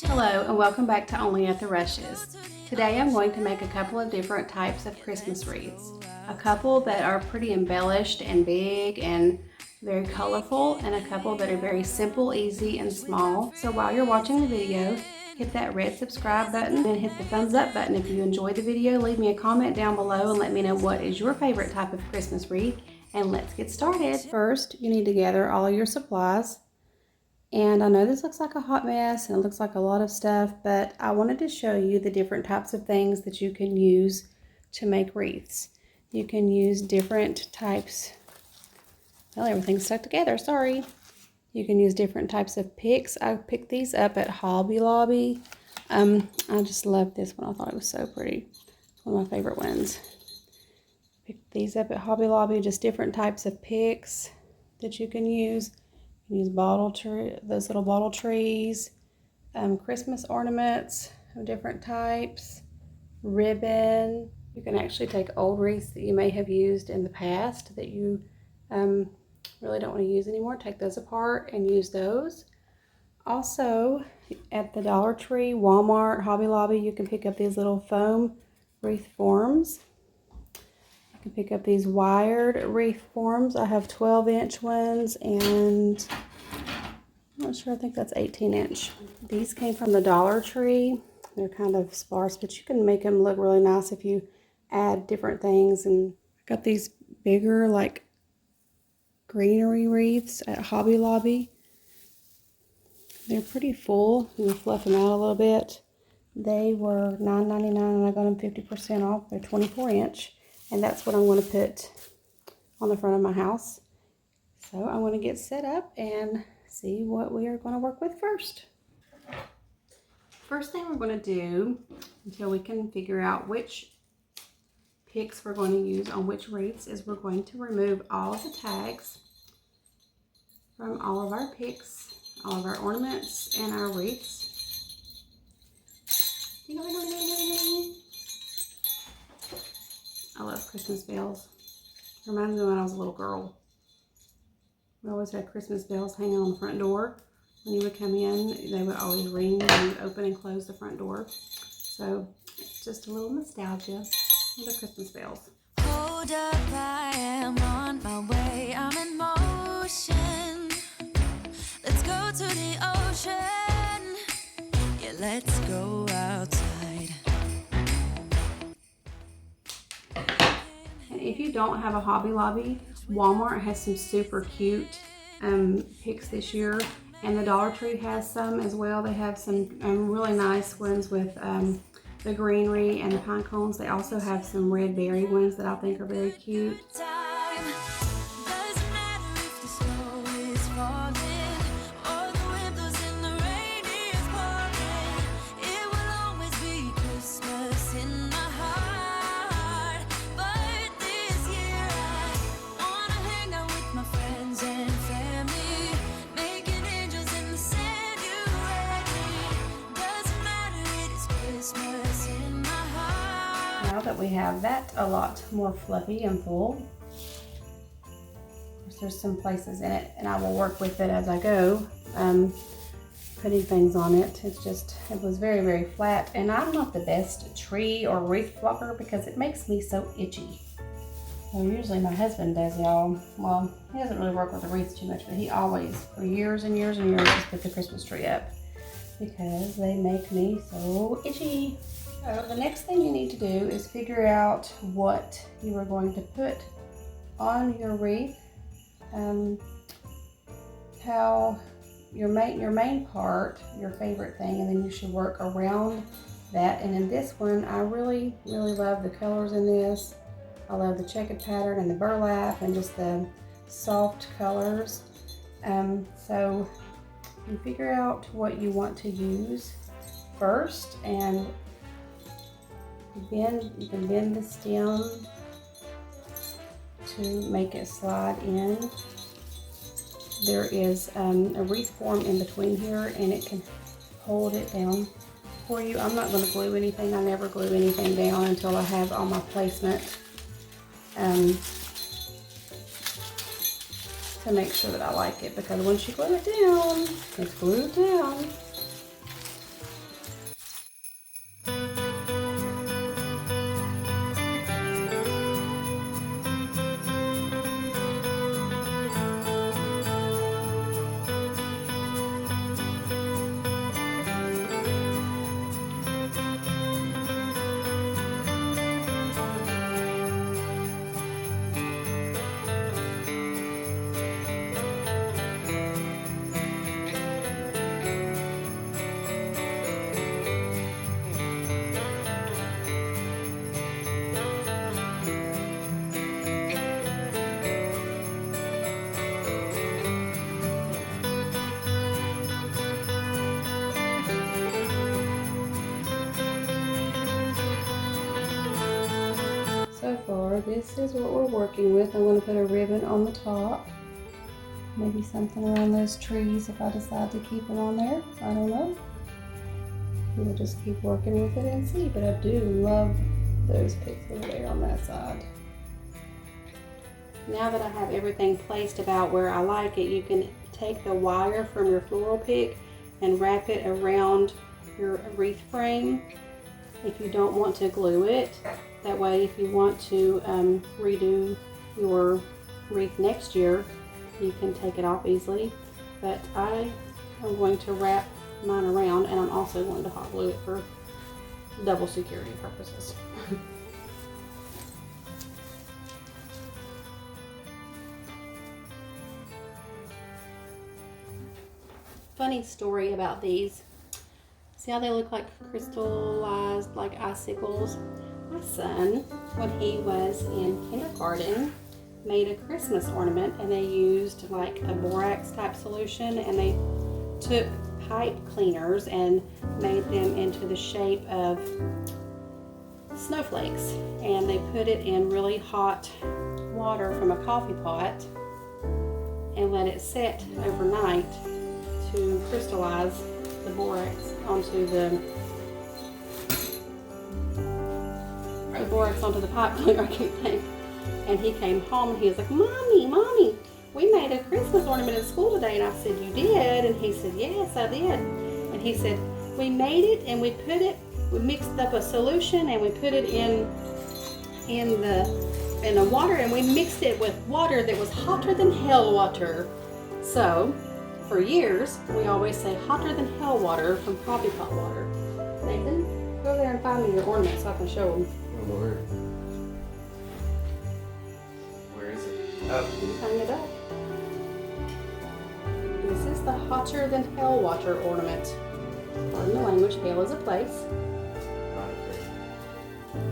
Hello and welcome back to Only at the Rushes. Today I'm going to make a couple of different types of Christmas wreaths. A couple that are pretty embellished and big and very colorful, and a couple that are very simple, easy, and small. So while you're watching the video, hit that red subscribe button and hit the thumbs up button if you enjoyed the video. Leave me a comment down below and let me know what is your favorite type of Christmas wreath, and let's get started. First, you need to gather all of your supplies. And I know this looks like a hot mess and it looks like a lot of stuff, but I wanted to show you the different types of things that you can use to make wreaths. You can use different types, well, everything's stuck together, sorry. You can use different types of picks. I picked these up at Hobby Lobby. I just love this one. I thought it was so pretty. It's one of my favorite ones. Picked these up at Hobby Lobby, just different types of picks that you can use. Use those little bottle trees, Christmas ornaments of different types, ribbon. You can actually take old wreaths that you may have used in the past that you really don't want to use anymore. Take those apart and use those. Also, at the Dollar Tree, Walmart, Hobby Lobby, you can pick up these little foam wreath forms. You can pick up these wired wreath forms. I have 12-inch ones and I'm not sure, I think that's 18-inch. These came from the Dollar Tree. They're kind of sparse, but you can make them look really nice if you add different things. And I got these bigger, like, greenery wreaths at Hobby Lobby. They're pretty full. You can fluff them out a little bit. They were $9.99 and I got them 50% off. They're 24-inch. And that's what I'm going to put on the front of my house. So I'm going to get set up and see what we are going to work with first. First thing we're going to do, until we can figure out which picks we're going to use on which wreaths, is we're going to remove all of the tags from all of our picks, all of our ornaments, and our wreaths. Ding, ding, ding, ding, ding. I love Christmas bells. It reminds me of when I was a little girl. We always had Christmas bells hanging on the front door. When you would come in, they would always ring when you open and close the front door. So it's just a little nostalgia of the Christmas bells. Hold up, I am on my way. I'm in motion. Let's go to the ocean. Yeah, let's go outside. If you don't have a Hobby Lobby, Walmart has some super cute picks this year, and the Dollar Tree has some as well. They have some really nice ones with the greenery and the pine cones. They also have some red berry ones that I think are very cute. Now that we have that a lot more fluffy and full, of course there's some places in it, and I will work with it as I go, putting things on it. It was very, very flat, and I'm not the best tree or wreath flopper because it makes me so itchy. So usually my husband does, y'all. Well, he doesn't really work with the wreaths too much, but he always, for years and years and years, just put the Christmas tree up because they make me so itchy. So the next thing you need to do is figure out what you are going to put on your wreath, how your main part, your favorite thing, and then you should work around that. And in this one, I really, really love the colors in this. I love the checkered pattern and the burlap and just the soft colors. So you figure out what you want to use first, and you can bend the stem to make it slide in. There is a wreath form in between here, and it can hold it down for you. I'm not going to glue anything. I never glue anything down until I have all my placement to make sure that I like it, because once you glue it down, it's glued down. So far, this is what we're working with. I'm going to put a ribbon on the top. Maybe something around those trees if I decide to keep them on there. I don't know. We'll just keep working with it and see. But I do love those picks over there on that side. Now that I have everything placed about where I like it, you can take the wire from your floral pick and wrap it around your wreath frame if you don't want to glue it. That way, if you want to redo your wreath next year, you can take it off easily. But I am going to wrap mine around, and I'm also going to hot glue it for double security purposes. Funny story about these. See how they look like crystallized, like icicles? My son, when he was in kindergarten, made a Christmas ornament, and they used like a borax type solution, and they took pipe cleaners and made them into the shape of snowflakes, and they put it in really hot water from a coffee pot and let it set overnight to crystallize the borax onto the pipe cleaner, I keep thinking. And he came home and he was like, Mommy, we made a Christmas ornament at school today. And I said, you did? And he said, yes, I did. And he said, we made it and we mixed up a solution and we put it in the water, and we mixed it with water that was hotter than hell water. So for years, we always say hotter than hell water from coffee pot water. Nathan, go there and find me your ornament so I can show them. Oh Lord. Where is it? Oh. Can you hang it up? This is the hotter than hell water ornament. Pardon the language, hell is a place. Not a place.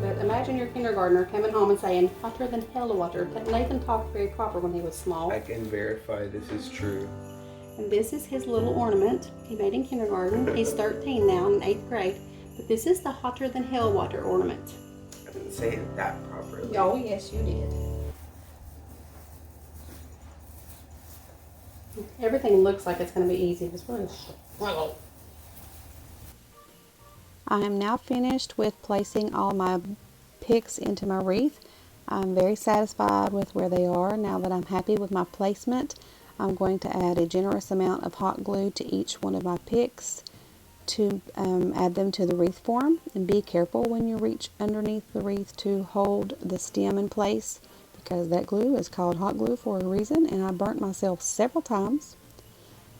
But imagine your kindergartner coming home and saying hotter than hell water. Nathan talked very proper when he was small. I can verify this is true. And this is his little ornament he made in kindergarten. He's 13 now in 8th grade. But this is the hotter than hell water ornament. I didn't say it that properly. Oh, yes, you did. Everything looks like it's going to be easy. It's really slow. I am now finished with placing all my picks into my wreath. I'm very satisfied with where they are. Now that I'm happy with my placement, I'm going to add a generous amount of hot glue to each one of my picks to add them to the wreath form. And be careful when you reach underneath the wreath to hold the stem in place, because that glue is called hot glue for a reason, and I burnt myself several times.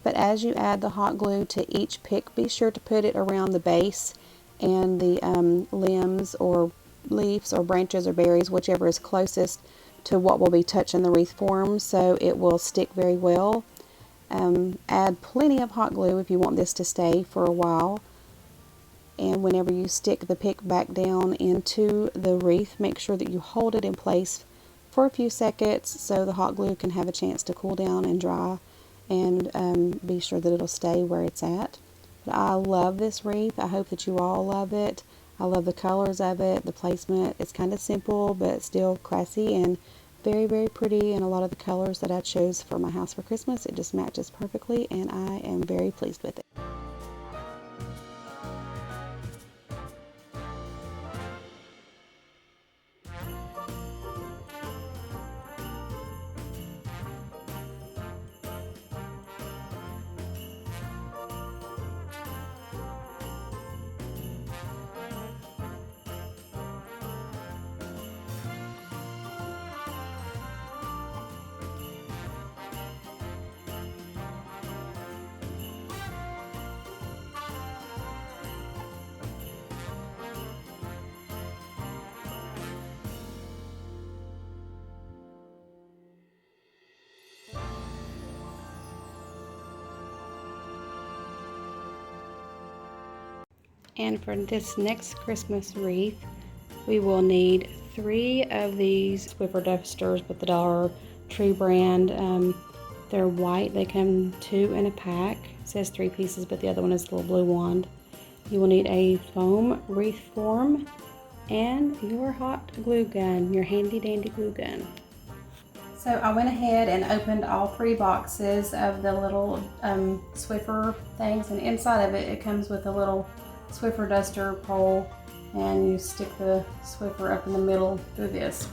But as you add the hot glue to each pick, be sure to put it around the base and the limbs or leaves or branches or berries, whichever is closest to what will be touching the wreath form, so it will stick very well. Add plenty of hot glue if you want this to stay for a while. And whenever you stick the pick back down into the wreath, make sure that you hold it in place for a few seconds so the hot glue can have a chance to cool down and dry, and be sure that it'll stay where it's at. But I love this wreath. I hope that you all love it. I love the colors of it, the placement. It's kind of simple but still classy and very, very pretty, and a lot of the colors that I chose for my house for Christmas, it just matches perfectly, and I am very pleased with it. And for this next Christmas wreath, we will need 3 of these Swiffer dusters with the Dollar Tree brand. They're white. They come 2 in a pack. It says 3 pieces, but the other one is the little blue wand. You will need a foam wreath form and your hot glue gun, your handy dandy glue gun. So I went ahead and opened all 3 boxes of the little Swiffer things, and inside of it, it comes with a little Swiffer duster pole, and you stick the Swiffer up in the middle through this.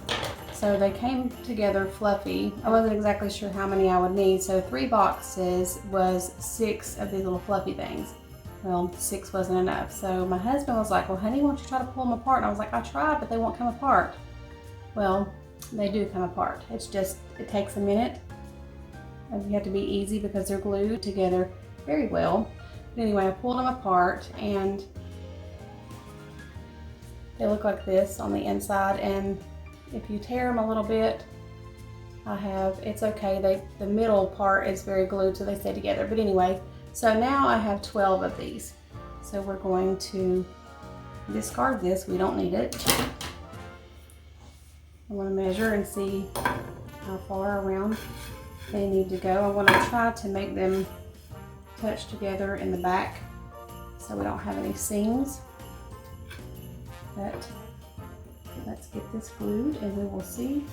So they came together fluffy. I wasn't exactly sure how many I would need, so 3 boxes was 6 of these little fluffy things. Well, 6 wasn't enough. So my husband was like, well, honey, why don't you try to pull them apart? And I was like, I tried, but they won't come apart. Well, they do come apart. It's just, it takes a minute. And you have to be easy because they're glued together very well. But anyway, I pulled them apart and they look like this on the inside. And if you tear them a little bit, it's okay. The middle part is very glued, so they stay together. But anyway, so now I have 12 of these. So we're going to discard this. We don't need it. I want to measure and see how far around they need to go. I want to try to make them touch together in the back so we don't have any seams. But let's get this glued and we will see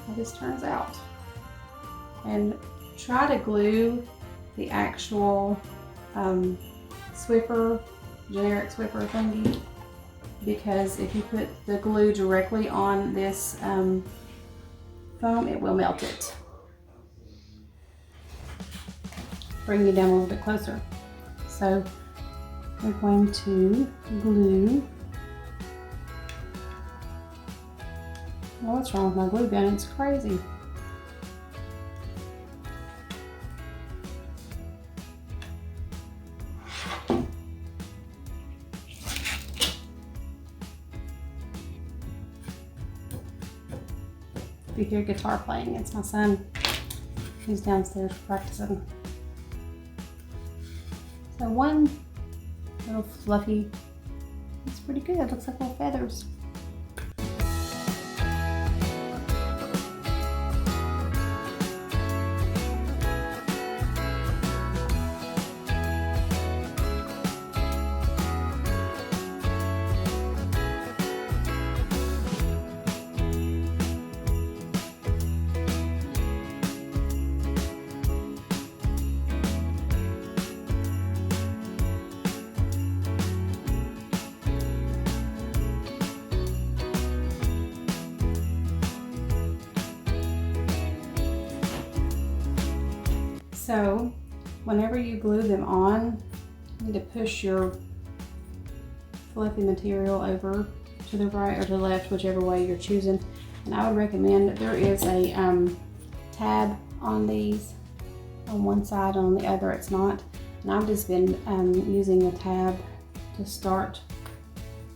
how this turns out. And try to glue the actual Swiffer, generic Swiffer thingy, because if you put the glue directly on this foam, it will melt it. Bring you down a little bit closer. So we're going to glue. Oh, what's wrong with my glue gun? It's crazy. If you hear guitar playing, it's my son. He's downstairs practicing. So one little fluffy, it's pretty good. It looks like little feathers. So whenever you glue them on, you need to push your fluffy material over to the right or the left, whichever way you're choosing. And I would recommend that there is a tab on these. On one side, on the other it's not. And I've just been using the tab to start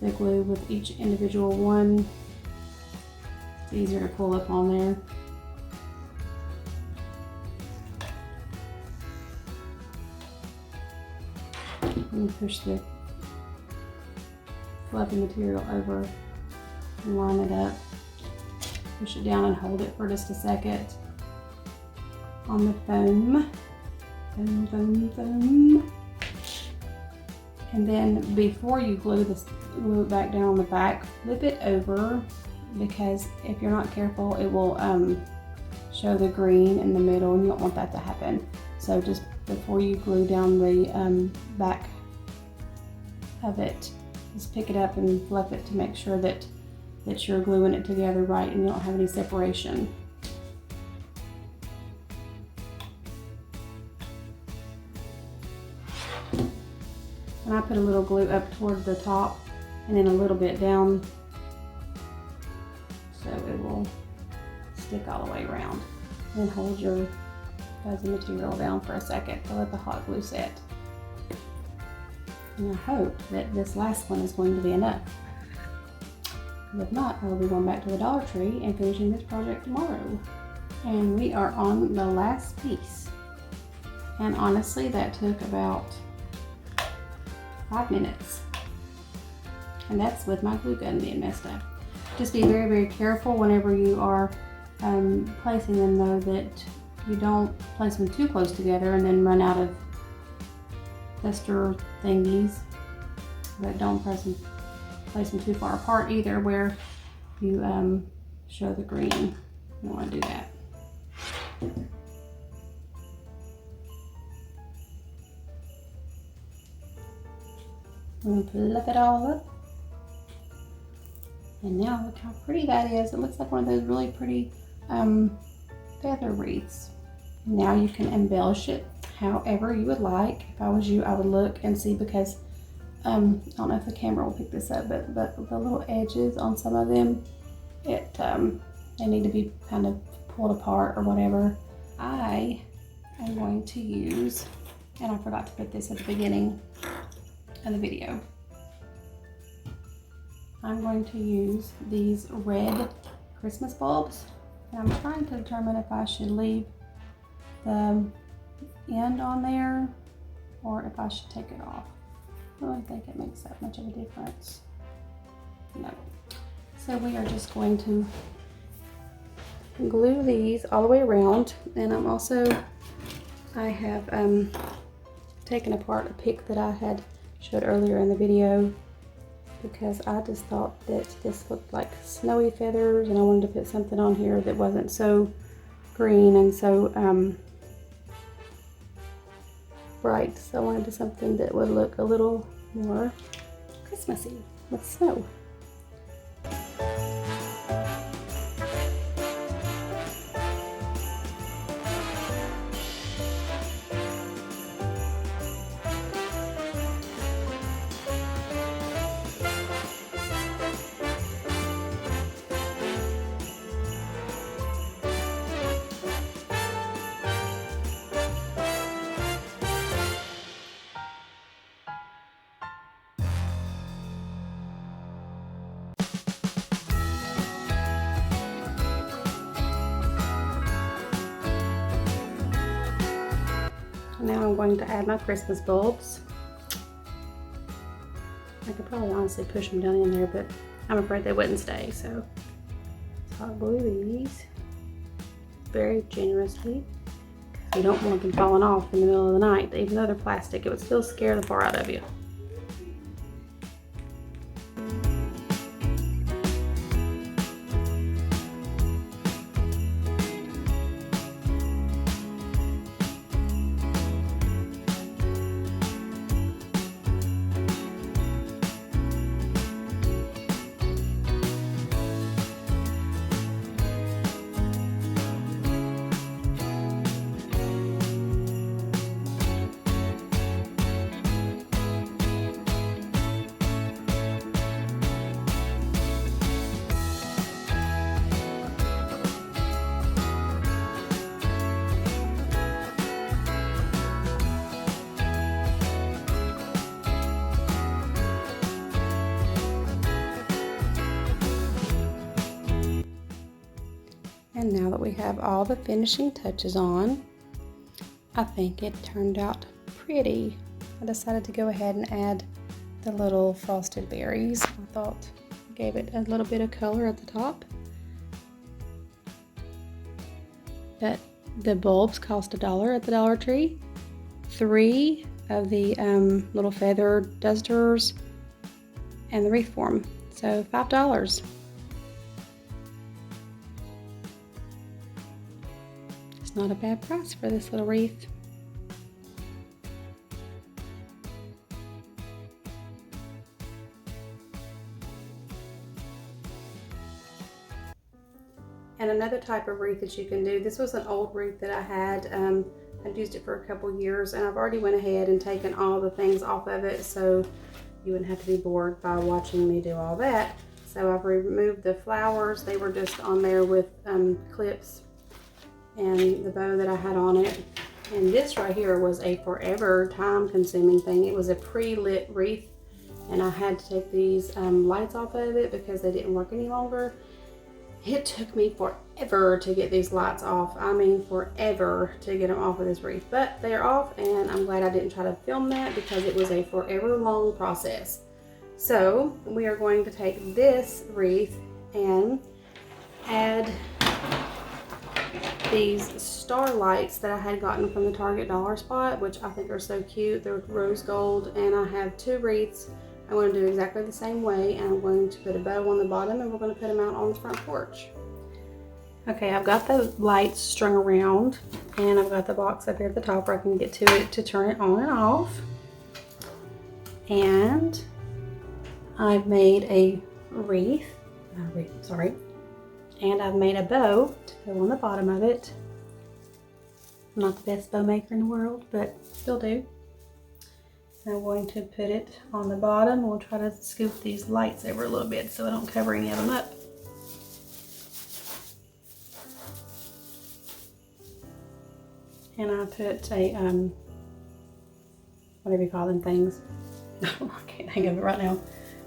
the glue with each individual one. It's easier to pull up on there. And push the fluffy material over and line it up. Push it down and hold it for just a second on the foam. Foam, foam, foam. And then before you glue it back down on the back, flip it over, because if you're not careful, it will show the green in the middle, and you don't want that to happen. So just before you glue down the back of it, just pick it up and flip it to make sure that you're gluing it together right and you don't have any separation. And I put a little glue up toward the top and then a little bit down so it will stick all the way around. And hold your fuzzy material down for a second to let the hot glue set. And I hope that this last one is going to be enough. If not, I will be going back to the Dollar Tree and finishing this project tomorrow. And we are on the last piece. And honestly, that took about 5 minutes. And that's with my glue gun being messed up. Just be very, very careful whenever you are placing them, though, that you don't place them too close together and then run out of tester thingies. But don't place them too far apart either, where you show the green. You don't want to do that. I'm gonna flip it all up. And now look how pretty that is. It looks like one of those really pretty feather wreaths. Now you can embellish it however you would like. If I was you, I would look and see, because I don't know if the camera will pick this up, but the little edges on some of them, they need to be kind of pulled apart or whatever. I am going to use, and I forgot to put this at the beginning of the video, I'm going to use these red Christmas bulbs, and I'm trying to determine if I should leave the end on there or if I should take it off. I don't think it makes that much of a difference. No. So we are just going to glue these all the way around, and I have taken apart a pick that I had showed earlier in the video, because I just thought that this looked like snowy feathers, and I wanted to put something on here that wasn't so green and so bright. So I wanted to something that would look a little more Christmassy with snow. Now I'm going to add my Christmas bulbs. I could probably honestly push them down in there, but I'm afraid they wouldn't stay, so I'll glue these very generously. You don't want them falling off in the middle of the night. Even though they're plastic, it would still scare the far out of you. And now that we have all the finishing touches on, I think it turned out pretty. I decided to go ahead and add the little frosted berries. I thought it gave it a little bit of color at the top. But the bulbs cost $1 at the Dollar Tree. 3 of the little feather dusters and the wreath form. So $5. Not a bad price for this little wreath. And another type of wreath that you can do, this was an old wreath that I had. I'd used it for a couple years, and I've already went ahead and taken all the things off of it, so you wouldn't have to be bored by watching me do all that. So I've removed the flowers. They were just on there with clips, and the bow that I had on it. And this right here was a forever time-consuming thing. It was a pre-lit wreath, and I had to take these lights off of it because they didn't work any longer. It took me forever to get these lights off. I mean forever to get them off of this wreath, but they're off, and I'm glad I didn't try to film that because it was a forever long process. So we are going to take this wreath and add these star lights that I had gotten from the Target dollar spot, which I think are so cute. They're rose gold, and I have 2 wreaths. I'm going to do exactly the same way, and I'm going to put a bow on the bottom, and we're going to put them out on the front porch. Okay, I've got the lights strung around, and I've got the box up here at the top where I can get to it to turn it on and off. And I've made a wreath, and I've made a bow to go on the bottom of it. I'm not the best bow maker in the world, but still do. I'm going to put it on the bottom. We'll try to scoop these lights over a little bit so I don't cover any of them up. And I put a, whatever you call them things. I can't think of it right now.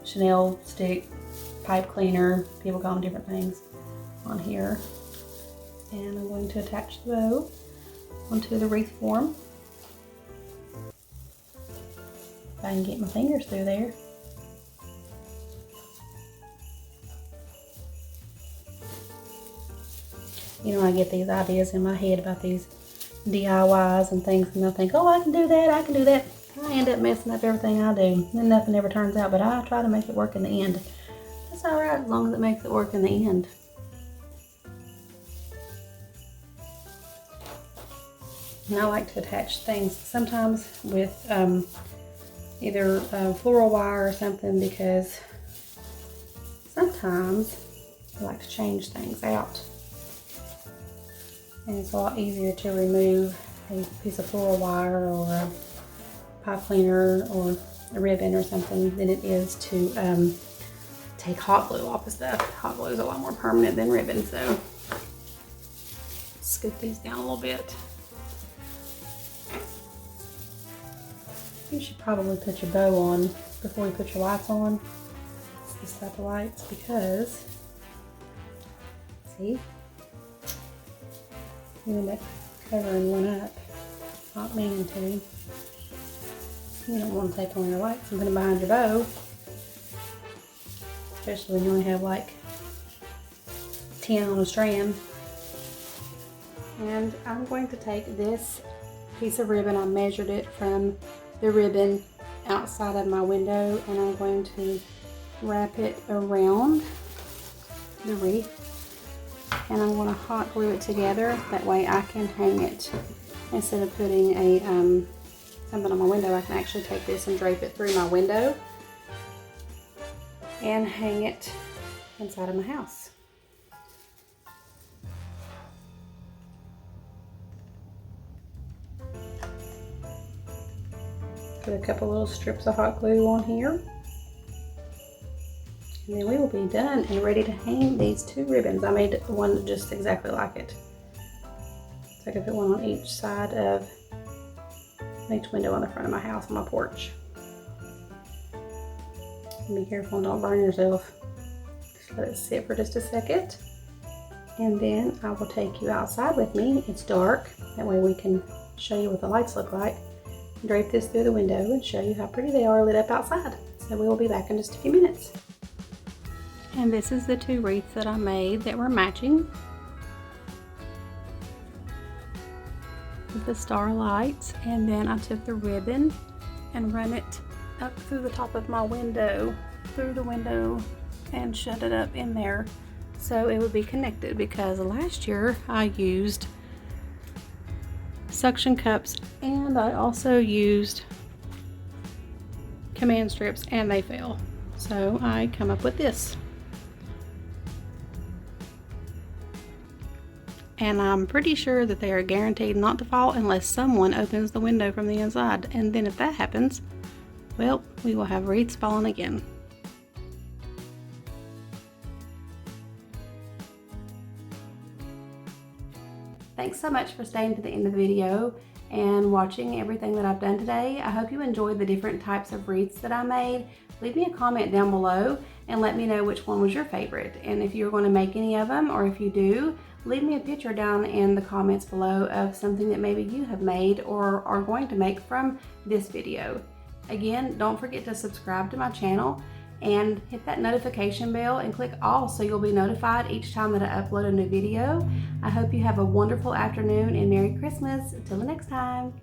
Chanel stick, pipe cleaner, people call them different things on here. And I'm going to attach the bow onto the wreath form. If I can get my fingers through there. You know, I get these ideas in my head about these DIYs and things, and I think, oh, I can do that, I can do that. I end up messing up everything I do, and nothing ever turns out, but I try to make it work in the end. That's all right, as long as it makes it work in the end. And I like to attach things sometimes with either floral wire or something, because sometimes I like to change things out. And it's a lot easier to remove a piece of floral wire or a pipe cleaner or a ribbon or something than it is to take hot glue off of stuff. Hot glue is a lot more permanent than ribbon, so scoop these down a little bit. You should probably put your bow on before you put your lights on. It's this type of lights, because, see? You end up covering one up, not meaning to. You don't want to take one of your lights and put them behind your bow, especially when you only have like 10 on a strand. And I'm going to take this piece of ribbon, I measured it from the ribbon outside of my window, and I'm going to wrap it around the wreath. And I'm going to hot glue it together, that way I can hang it. Instead of putting a something on my window, I can actually take this and drape it through my window and hang it inside of my house. Put a couple little strips of hot glue on here. And then we will be done and ready to hang these 2 ribbons. I made one just exactly like it. So I can put one on each side of each window on the front of my house, on my porch. And be careful and don't burn yourself. Just let it sit for just a second. And then I will take you outside with me. It's dark. That way we can show you what the lights look like. Drape this through the window and show you how pretty they are lit up outside. So we will be back in just a few minutes. And this is the 2 wreaths that I made that were matching with the star lights. And then I took the ribbon and run it up through the top of my window, through the window, and shut it up in there so it would be connected, because last year I used suction cups and I also used command strips and they fell. So I come up with this. And I'm pretty sure that they are guaranteed not to fall unless someone opens the window from the inside. And then if that happens, well, we will have wreaths falling again. Thanks so much for staying to the end of the video and watching everything that I've done today. I hope you enjoyed the different types of wreaths that I made. Leave me a comment down below and let me know which one was your favorite. And if you're going to make any of them, or if you do, leave me a picture down in the comments below of something that maybe you have made or are going to make from this video. Again, don't forget to subscribe to my channel and hit that notification bell and click all so you'll be notified each time that I upload a new video. I hope you have a wonderful afternoon and Merry Christmas. Until the next time.